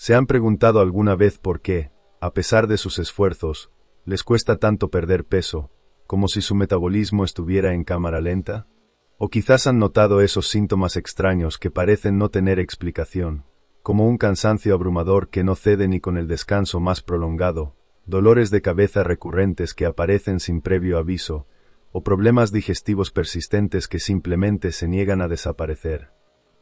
¿Se han preguntado alguna vez por qué, a pesar de sus esfuerzos, les cuesta tanto perder peso, como si su metabolismo estuviera en cámara lenta? O quizás han notado esos síntomas extraños que parecen no tener explicación, como un cansancio abrumador que no cede ni con el descanso más prolongado, dolores de cabeza recurrentes que aparecen sin previo aviso, o problemas digestivos persistentes que simplemente se niegan a desaparecer.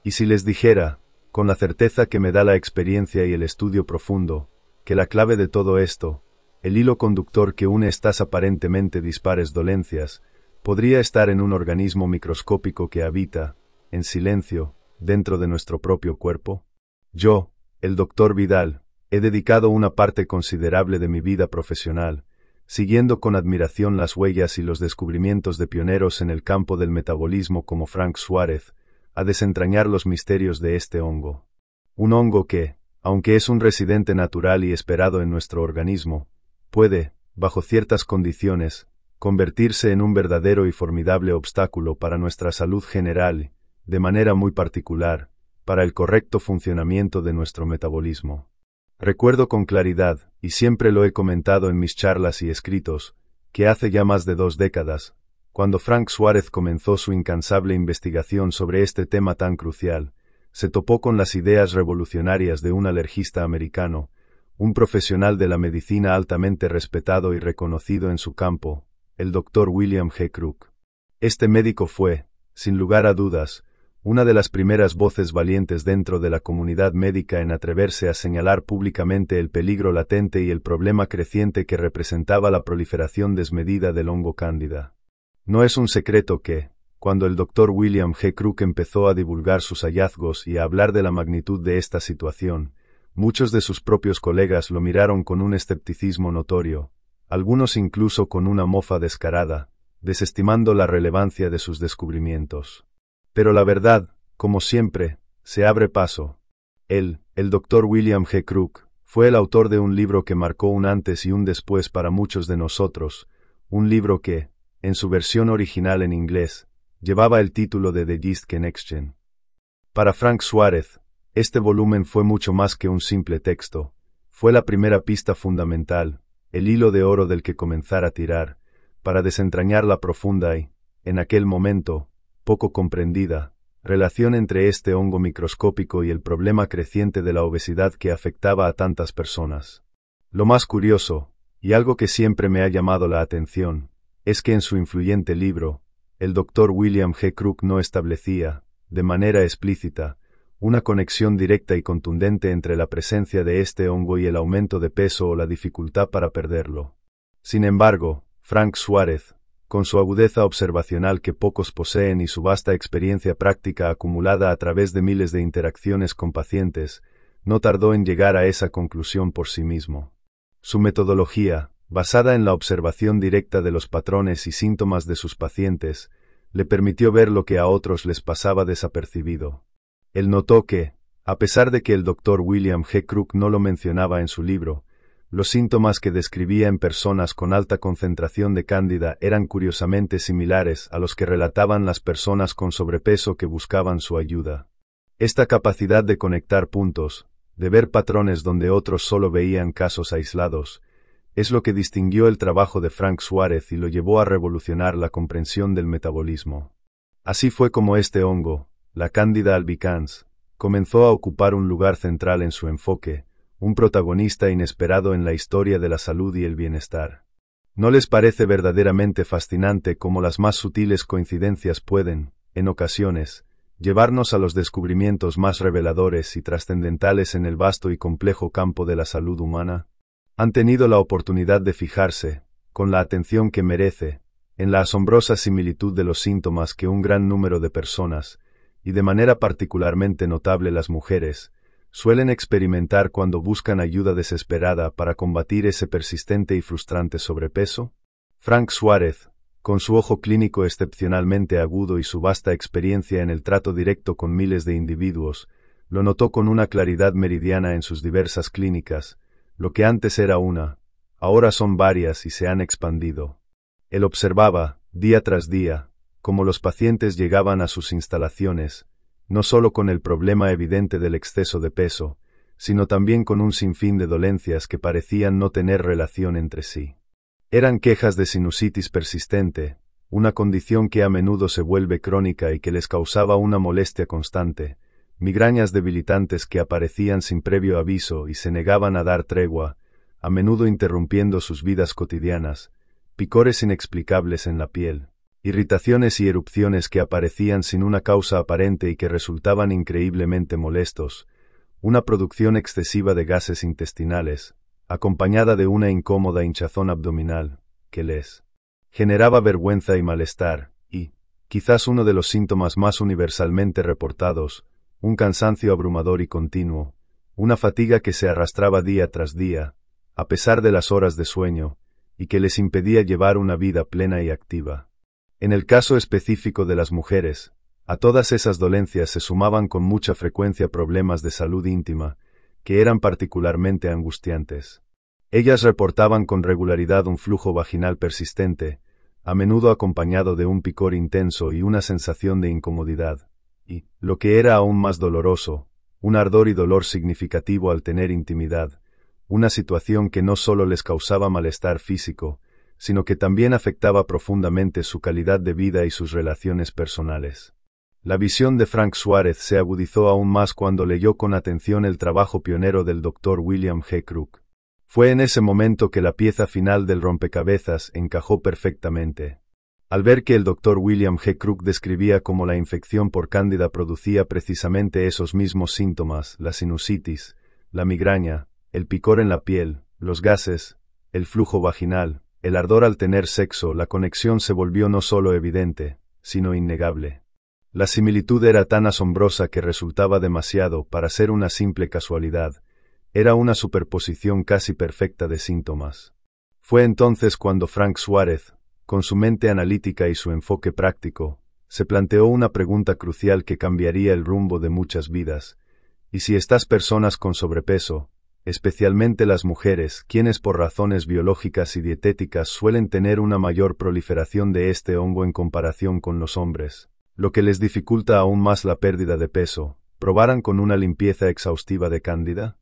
Y si les dijera, con la certeza que me da la experiencia y el estudio profundo, que la clave de todo esto, el hilo conductor que une estas aparentemente dispares dolencias, podría estar en un organismo microscópico que habita, en silencio, dentro de nuestro propio cuerpo? Yo, el Dr. Vidal, he dedicado una parte considerable de mi vida profesional, siguiendo con admiración las huellas y los descubrimientos de pioneros en el campo del metabolismo como Frank Suárez, a desentrañar los misterios de este hongo. Un hongo que, aunque es un residente natural y esperado en nuestro organismo, puede, bajo ciertas condiciones, convertirse en un verdadero y formidable obstáculo para nuestra salud general, de manera muy particular, para el correcto funcionamiento de nuestro metabolismo. Recuerdo con claridad, y siempre lo he comentado en mis charlas y escritos, que hace ya más de 2 décadas, cuando Frank Suárez comenzó su incansable investigación sobre este tema tan crucial, se topó con las ideas revolucionarias de un alergista americano, un profesional de la medicina altamente respetado y reconocido en su campo, el Dr. William G. Crook. Este médico fue, sin lugar a dudas, una de las primeras voces valientes dentro de la comunidad médica en atreverse a señalar públicamente el peligro latente y el problema creciente que representaba la proliferación desmedida del hongo cándida. No es un secreto que, cuando el Dr. William G. Crook empezó a divulgar sus hallazgos y a hablar de la magnitud de esta situación, muchos de sus propios colegas lo miraron con un escepticismo notorio, algunos incluso con una mofa descarada, desestimando la relevancia de sus descubrimientos. Pero la verdad, como siempre, se abre paso. El Dr. William G. Crook, fue el autor de un libro que marcó un antes y un después para muchos de nosotros, un libro que, en su versión original en inglés, llevaba el título de The Yeast Connection. Para Frank Suárez, este volumen fue mucho más que un simple texto, fue la primera pista fundamental, el hilo de oro del que comenzar a tirar, para desentrañar la profunda y, en aquel momento, poco comprendida, relación entre este hongo microscópico y el problema creciente de la obesidad que afectaba a tantas personas. Lo más curioso, y algo que siempre me ha llamado la atención, es que en su influyente libro, el Dr. William G. Crook no establecía, de manera explícita, una conexión directa y contundente entre la presencia de este hongo y el aumento de peso o la dificultad para perderlo. Sin embargo, Frank Suárez, con su agudeza observacional que pocos poseen y su vasta experiencia práctica acumulada a través de miles de interacciones con pacientes, no tardó en llegar a esa conclusión por sí mismo. Su metodología, basada en la observación directa de los patrones y síntomas de sus pacientes, le permitió ver lo que a otros les pasaba desapercibido. Él notó que, a pesar de que el Dr. William G. Crook no lo mencionaba en su libro, los síntomas que describía en personas con alta concentración de cándida eran curiosamente similares a los que relataban las personas con sobrepeso que buscaban su ayuda. Esta capacidad de conectar puntos, de ver patrones donde otros solo veían casos aislados, es lo que distinguió el trabajo de Frank Suárez y lo llevó a revolucionar la comprensión del metabolismo. Así fue como este hongo, la Candida albicans, comenzó a ocupar un lugar central en su enfoque, un protagonista inesperado en la historia de la salud y el bienestar. ¿No les parece verdaderamente fascinante cómo las más sutiles coincidencias pueden, en ocasiones, llevarnos a los descubrimientos más reveladores y trascendentales en el vasto y complejo campo de la salud humana? Han tenido la oportunidad de fijarse, con la atención que merece, en la asombrosa similitud de los síntomas que un gran número de personas, y de manera particularmente notable las mujeres, suelen experimentar cuando buscan ayuda desesperada para combatir ese persistente y frustrante sobrepeso? Frank Suárez, con su ojo clínico excepcionalmente agudo y su vasta experiencia en el trato directo con miles de individuos, lo notó con una claridad meridiana en sus diversas clínicas. Lo que antes era una, ahora son varias y se han expandido. Él observaba, día tras día, cómo los pacientes llegaban a sus instalaciones, no solo con el problema evidente del exceso de peso, sino también con un sinfín de dolencias que parecían no tener relación entre sí. Eran quejas de sinusitis persistente, una condición que a menudo se vuelve crónica y que les causaba una molestia constante, migrañas debilitantes que aparecían sin previo aviso y se negaban a dar tregua, a menudo interrumpiendo sus vidas cotidianas, picores inexplicables en la piel, irritaciones y erupciones que aparecían sin una causa aparente y que resultaban increíblemente molestos, una producción excesiva de gases intestinales, acompañada de una incómoda hinchazón abdominal, que les generaba vergüenza y malestar, y, quizás uno de los síntomas más universalmente reportados, un cansancio abrumador y continuo, una fatiga que se arrastraba día tras día, a pesar de las horas de sueño, y que les impedía llevar una vida plena y activa. En el caso específico de las mujeres, a todas esas dolencias se sumaban con mucha frecuencia problemas de salud íntima, que eran particularmente angustiantes. Ellas reportaban con regularidad un flujo vaginal persistente, a menudo acompañado de un picor intenso y una sensación de incomodidad, y, lo que era aún más doloroso, un ardor y dolor significativo al tener intimidad, una situación que no solo les causaba malestar físico, sino que también afectaba profundamente su calidad de vida y sus relaciones personales. La visión de Frank Suárez se agudizó aún más cuando leyó con atención el trabajo pionero del Dr. William G. Crook. Fue en ese momento que la pieza final del rompecabezas encajó perfectamente. Al ver que el Dr. William G. Crook describía cómo la infección por cándida producía precisamente esos mismos síntomas, la sinusitis, la migraña, el picor en la piel, los gases, el flujo vaginal, el ardor al tener sexo, la conexión se volvió no solo evidente, sino innegable. La similitud era tan asombrosa que resultaba demasiado para ser una simple casualidad. Era una superposición casi perfecta de síntomas. Fue entonces cuando Frank Suárez, con su mente analítica y su enfoque práctico, se planteó una pregunta crucial que cambiaría el rumbo de muchas vidas. ¿Y si estas personas con sobrepeso, especialmente las mujeres, quienes por razones biológicas y dietéticas suelen tener una mayor proliferación de este hongo en comparación con los hombres, lo que les dificulta aún más la pérdida de peso, probaran con una limpieza exhaustiva de cándida?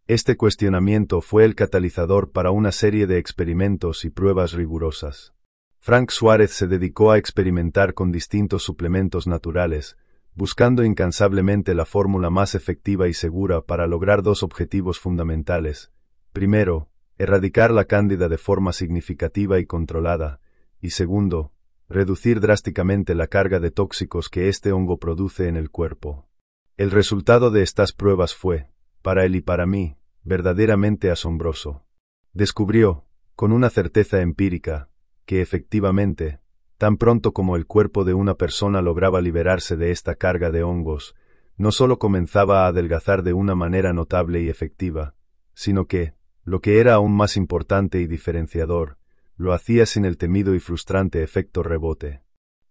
Este cuestionamiento fue el catalizador para una serie de experimentos y pruebas rigurosas. Frank Suárez se dedicó a experimentar con distintos suplementos naturales, buscando incansablemente la fórmula más efectiva y segura para lograr dos objetivos fundamentales. Primero, erradicar la cándida de forma significativa y controlada, y segundo, reducir drásticamente la carga de tóxicos que este hongo produce en el cuerpo. El resultado de estas pruebas fue, para él y para mí, verdaderamente asombroso. Descubrió, con una certeza empírica, que efectivamente, tan pronto como el cuerpo de una persona lograba liberarse de esta carga de hongos, no solo comenzaba a adelgazar de una manera notable y efectiva, sino que, lo que era aún más importante y diferenciador, lo hacía sin el temido y frustrante efecto rebote.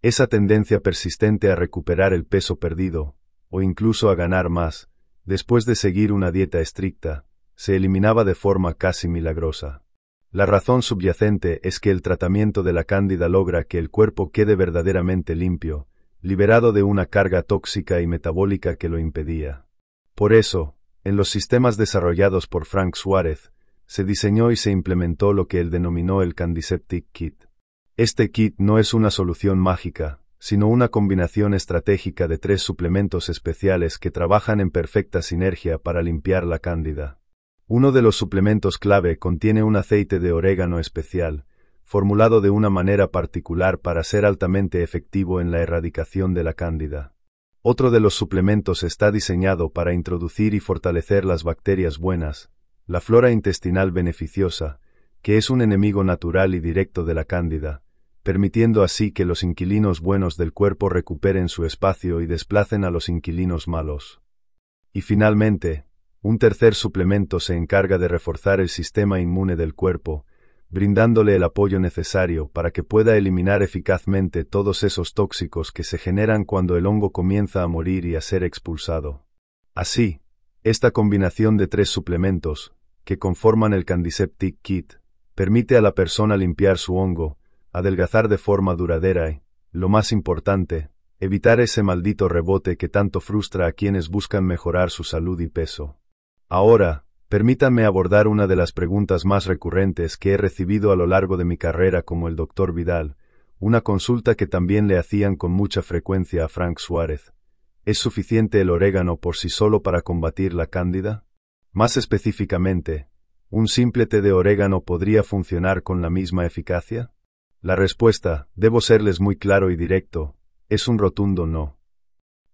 Esa tendencia persistente a recuperar el peso perdido, o incluso a ganar más, después de seguir una dieta estricta, se eliminaba de forma casi milagrosa. La razón subyacente es que el tratamiento de la cándida logra que el cuerpo quede verdaderamente limpio, liberado de una carga tóxica y metabólica que lo impedía. Por eso, en los sistemas desarrollados por Frank Suárez, se diseñó y se implementó lo que él denominó el Candiseptic Kit. Este kit no es una solución mágica, sino una combinación estratégica de 3 suplementos especiales que trabajan en perfecta sinergia para limpiar la cándida. Uno de los suplementos clave contiene un aceite de orégano especial, formulado de una manera particular para ser altamente efectivo en la erradicación de la cándida. Otro de los suplementos está diseñado para introducir y fortalecer las bacterias buenas, la flora intestinal beneficiosa, que es un enemigo natural y directo de la cándida, permitiendo así que los inquilinos buenos del cuerpo recuperen su espacio y desplacen a los inquilinos malos. Y finalmente, un tercer suplemento se encarga de reforzar el sistema inmune del cuerpo, brindándole el apoyo necesario para que pueda eliminar eficazmente todos esos tóxicos que se generan cuando el hongo comienza a morir y a ser expulsado. Así, esta combinación de 3 suplementos, que conforman el Candiseptic Kit, permite a la persona limpiar su hongo, adelgazar de forma duradera y, lo más importante, evitar ese maldito rebote que tanto frustra a quienes buscan mejorar su salud y peso. Ahora, permítanme abordar una de las preguntas más recurrentes que he recibido a lo largo de mi carrera como el Dr. Vidal, una consulta que también le hacían con mucha frecuencia a Frank Suárez. ¿Es suficiente el orégano por sí solo para combatir la cándida? Más específicamente, ¿un simple té de orégano podría funcionar con la misma eficacia? La respuesta, debo serles muy claro y directo, es un rotundo no.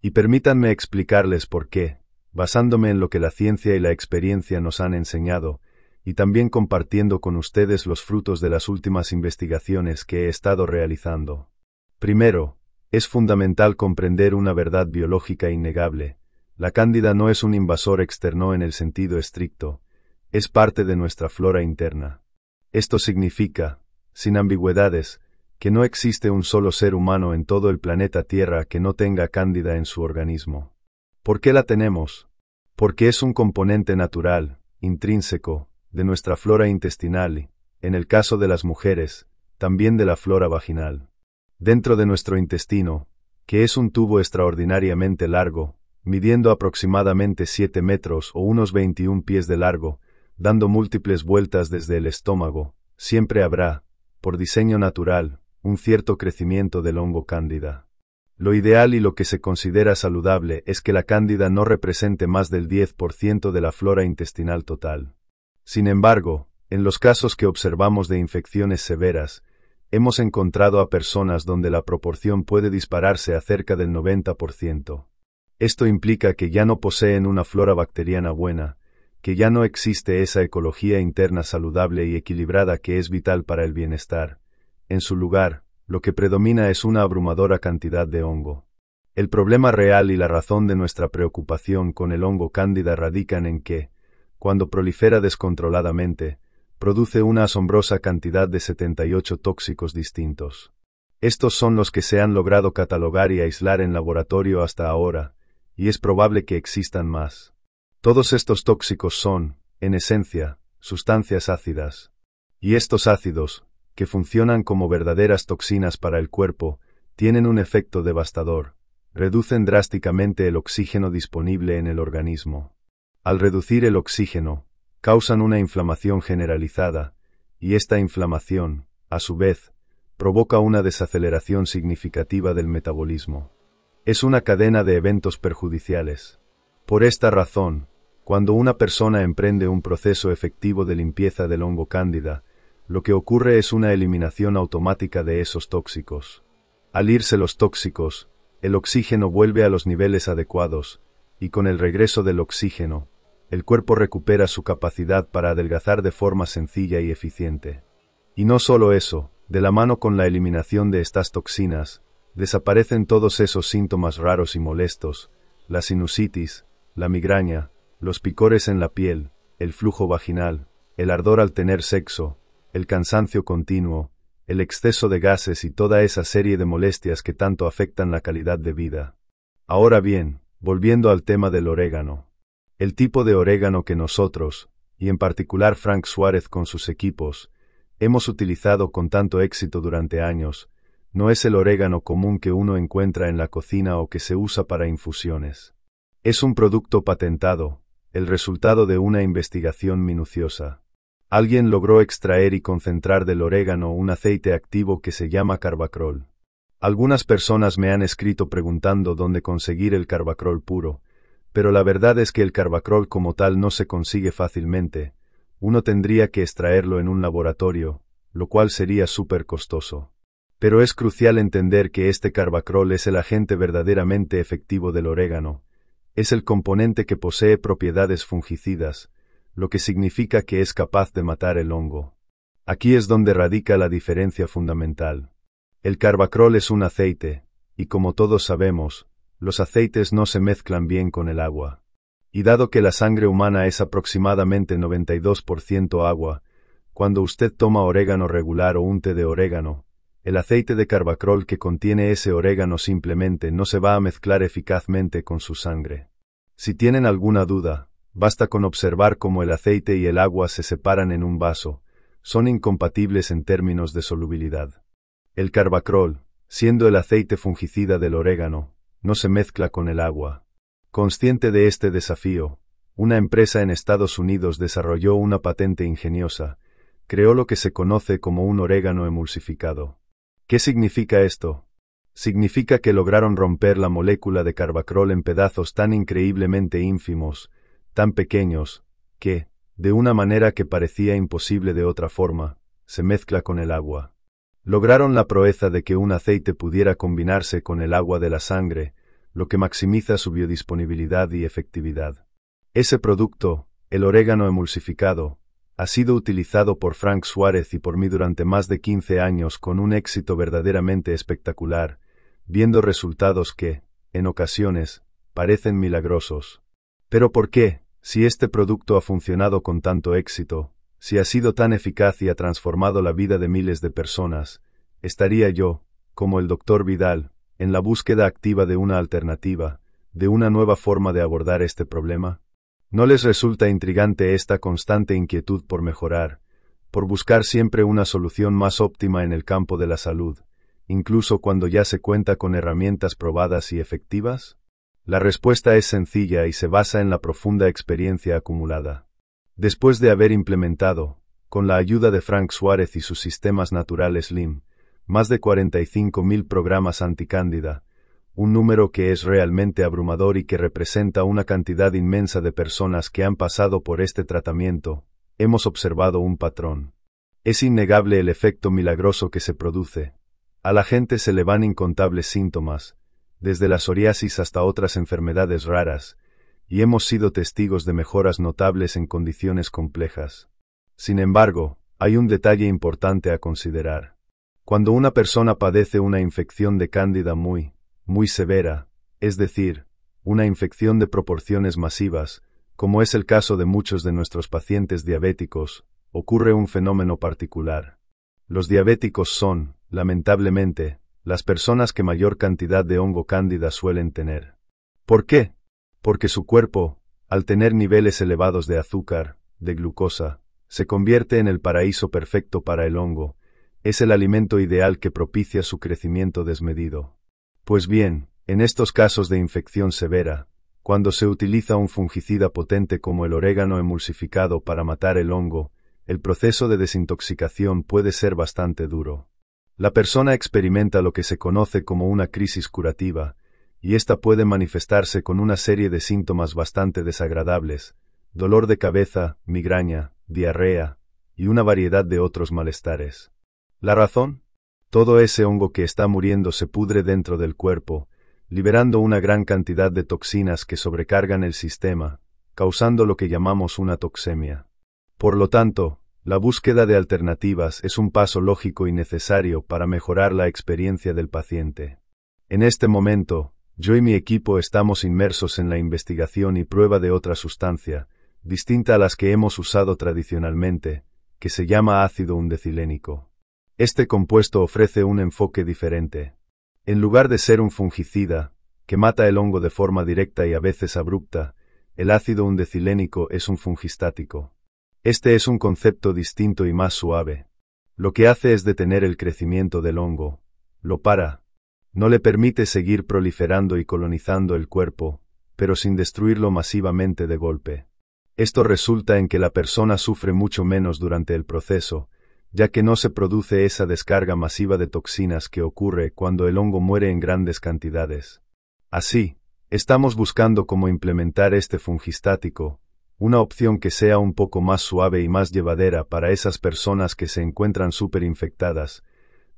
Y permítanme explicarles por qué, basándome en lo que la ciencia y la experiencia nos han enseñado, y también compartiendo con ustedes los frutos de las últimas investigaciones que he estado realizando. Primero, es fundamental comprender una verdad biológica innegable. La cándida no es un invasor externo en el sentido estricto, es parte de nuestra flora interna. Esto significa, sin ambigüedades, que no existe un solo ser humano en todo el planeta Tierra que no tenga cándida en su organismo. ¿Por qué la tenemos? Porque es un componente natural, intrínseco, de nuestra flora intestinal y, en el caso de las mujeres, también de la flora vaginal. Dentro de nuestro intestino, que es un tubo extraordinariamente largo, midiendo aproximadamente 7 metros o unos 21 pies de largo, dando múltiples vueltas desde el estómago, siempre habrá, por diseño natural, un cierto crecimiento del hongo cándida. Lo ideal y lo que se considera saludable es que la cándida no represente más del 10% de la flora intestinal total. Sin embargo, en los casos que observamos de infecciones severas, hemos encontrado a personas donde la proporción puede dispararse a cerca del 90%. Esto implica que ya no poseen una flora bacteriana buena, que ya no existe esa ecología interna saludable y equilibrada que es vital para el bienestar. En su lugar, lo que predomina es una abrumadora cantidad de hongo. El problema real y la razón de nuestra preocupación con el hongo cándida radican en que, cuando prolifera descontroladamente, produce una asombrosa cantidad de 78 tóxicos distintos. Estos son los que se han logrado catalogar y aislar en laboratorio hasta ahora, y es probable que existan más. Todos estos tóxicos son, en esencia, sustancias ácidas. Y estos ácidos, que funcionan como verdaderas toxinas para el cuerpo, tienen un efecto devastador. Reducen drásticamente el oxígeno disponible en el organismo. Al reducir el oxígeno, causan una inflamación generalizada, y esta inflamación, a su vez, provoca una desaceleración significativa del metabolismo. Es una cadena de eventos perjudiciales. Por esta razón, cuando una persona emprende un proceso efectivo de limpieza del hongo cándida, lo que ocurre es una eliminación automática de esos tóxicos. Al irse los tóxicos, el oxígeno vuelve a los niveles adecuados, y con el regreso del oxígeno, el cuerpo recupera su capacidad para adelgazar de forma sencilla y eficiente. Y no solo eso, de la mano con la eliminación de estas toxinas, desaparecen todos esos síntomas raros y molestos, la sinusitis, la migraña, los picores en la piel, el flujo vaginal, el ardor al tener sexo, el cansancio continuo, el exceso de gases y toda esa serie de molestias que tanto afectan la calidad de vida. Ahora bien, volviendo al tema del orégano. El tipo de orégano que nosotros, y en particular Frank Suárez con sus equipos, hemos utilizado con tanto éxito durante años, no es el orégano común que uno encuentra en la cocina o que se usa para infusiones. Es un producto patentado, el resultado de una investigación minuciosa. Alguien logró extraer y concentrar del orégano un aceite activo que se llama carbacrol. Algunas personas me han escrito preguntando dónde conseguir el carbacrol puro, pero la verdad es que el carbacrol como tal no se consigue fácilmente. Uno tendría que extraerlo en un laboratorio, lo cual sería súper costoso. Pero es crucial entender que este carbacrol es el agente verdaderamente efectivo del orégano. Es el componente que posee propiedades fungicidas, lo que significa que es capaz de matar el hongo. Aquí es donde radica la diferencia fundamental. El carbacrol es un aceite, y como todos sabemos, los aceites no se mezclan bien con el agua. Y dado que la sangre humana es aproximadamente 92% agua, cuando usted toma orégano regular o un té de orégano, el aceite de carbacrol que contiene ese orégano simplemente no se va a mezclar eficazmente con su sangre. Si tienen alguna duda, basta con observar cómo el aceite y el agua se separan en un vaso, son incompatibles en términos de solubilidad. El carbacrol, siendo el aceite fungicida del orégano, no se mezcla con el agua. Consciente de este desafío, una empresa en Estados Unidos desarrolló una patente ingeniosa. Creó lo que se conoce como un orégano emulsificado. ¿Qué significa esto? Significa que lograron romper la molécula de carbacrol en pedazos tan increíblemente ínfimos, tan pequeños, que, de una manera que parecía imposible de otra forma, se mezcla con el agua. Lograron la proeza de que un aceite pudiera combinarse con el agua de la sangre, lo que maximiza su biodisponibilidad y efectividad. Ese producto, el orégano emulsificado, ha sido utilizado por Frank Suárez y por mí durante más de 15 años con un éxito verdaderamente espectacular, viendo resultados que, en ocasiones, parecen milagrosos. ¿Pero por qué, si este producto ha funcionado con tanto éxito, si ha sido tan eficaz y ha transformado la vida de miles de personas, estaría yo, como el Dr. Vidal, en la búsqueda activa de una alternativa, de una nueva forma de abordar este problema? ¿No les resulta intrigante esta constante inquietud por mejorar, por buscar siempre una solución más óptima en el campo de la salud, incluso cuando ya se cuenta con herramientas probadas y efectivas? La respuesta es sencilla y se basa en la profunda experiencia acumulada. Después de haber implementado, con la ayuda de Frank Suárez y sus sistemas naturales LIM, más de 45.000 programas anticándida, un número que es realmente abrumador y que representa una cantidad inmensa de personas que han pasado por este tratamiento, hemos observado un patrón. Es innegable el efecto milagroso que se produce. A la gente se le van incontables síntomas, desde la psoriasis hasta otras enfermedades raras, y hemos sido testigos de mejoras notables en condiciones complejas. Sin embargo, hay un detalle importante a considerar. Cuando una persona padece una infección de cándida muy severa, es decir, una infección de proporciones masivas, como es el caso de muchos de nuestros pacientes diabéticos, ocurre un fenómeno particular. Los diabéticos son, lamentablemente, las personas que mayor cantidad de hongo cándida suelen tener. ¿Por qué? Porque su cuerpo, al tener niveles elevados de azúcar, de glucosa, se convierte en el paraíso perfecto para el hongo, es el alimento ideal que propicia su crecimiento desmedido. Pues bien, en estos casos de infección severa, cuando se utiliza un fungicida potente como el orégano emulsificado para matar el hongo, el proceso de desintoxicación puede ser bastante duro. La persona experimenta lo que se conoce como una crisis curativa, y esta puede manifestarse con una serie de síntomas bastante desagradables: dolor de cabeza, migraña, diarrea, y una variedad de otros malestares. ¿La razón? Todo ese hongo que está muriendo se pudre dentro del cuerpo, liberando una gran cantidad de toxinas que sobrecargan el sistema, causando lo que llamamos una toxemia. Por lo tanto, la búsqueda de alternativas es un paso lógico y necesario para mejorar la experiencia del paciente. En este momento, yo y mi equipo estamos inmersos en la investigación y prueba de otra sustancia, distinta a las que hemos usado tradicionalmente, que se llama ácido undecilénico. Este compuesto ofrece un enfoque diferente. En lugar de ser un fungicida, que mata el hongo de forma directa y a veces abrupta, el ácido undecilénico es un fungistático. Este es un concepto distinto y más suave. Lo que hace es detener el crecimiento del hongo. Lo para. No le permite seguir proliferando y colonizando el cuerpo, pero sin destruirlo masivamente de golpe. Esto resulta en que la persona sufre mucho menos durante el proceso, ya que no se produce esa descarga masiva de toxinas que ocurre cuando el hongo muere en grandes cantidades. Así, estamos buscando cómo implementar este fungistático, una opción que sea un poco más suave y más llevadera para esas personas que se encuentran superinfectadas,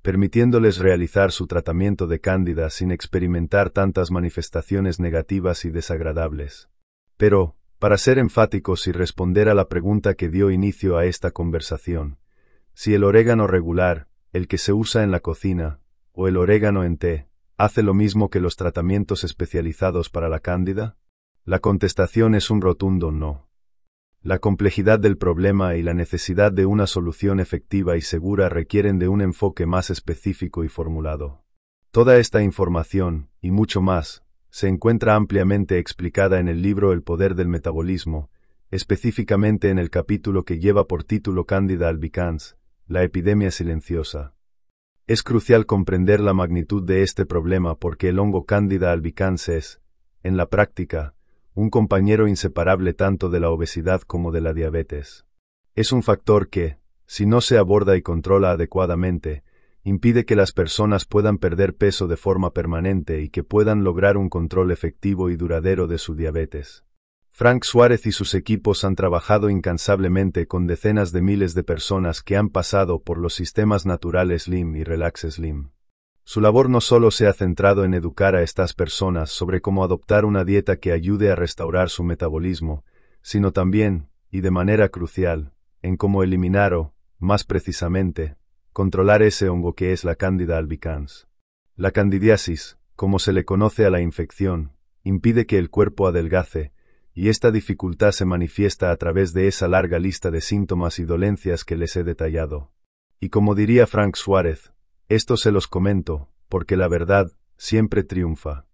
permitiéndoles realizar su tratamiento de cándida sin experimentar tantas manifestaciones negativas y desagradables. Pero, para ser enfáticos y responder a la pregunta que dio inicio a esta conversación, si el orégano regular, el que se usa en la cocina, o el orégano en té, hace lo mismo que los tratamientos especializados para la cándida, la contestación es un rotundo no. La complejidad del problema y la necesidad de una solución efectiva y segura requieren de un enfoque más específico y formulado. Toda esta información, y mucho más, se encuentra ampliamente explicada en el libro El poder del metabolismo, específicamente en el capítulo que lleva por título Candida albicans, la epidemia silenciosa. Es crucial comprender la magnitud de este problema porque el hongo Candida albicans es, en la práctica, un compañero inseparable tanto de la obesidad como de la diabetes. Es un factor que, si no se aborda y controla adecuadamente, impide que las personas puedan perder peso de forma permanente y que puedan lograr un control efectivo y duradero de su diabetes. Frank Suárez y sus equipos han trabajado incansablemente con decenas de miles de personas que han pasado por los sistemas naturales Slim y Relax Slim. Su labor no solo se ha centrado en educar a estas personas sobre cómo adoptar una dieta que ayude a restaurar su metabolismo, sino también, y de manera crucial, en cómo eliminar o, más precisamente, controlar ese hongo que es la Candida albicans. La candidiasis, como se le conoce a la infección, impide que el cuerpo adelgace, y esta dificultad se manifiesta a través de esa larga lista de síntomas y dolencias que les he detallado. Y como diría Frank Suárez, esto se los comento, porque la verdad siempre triunfa.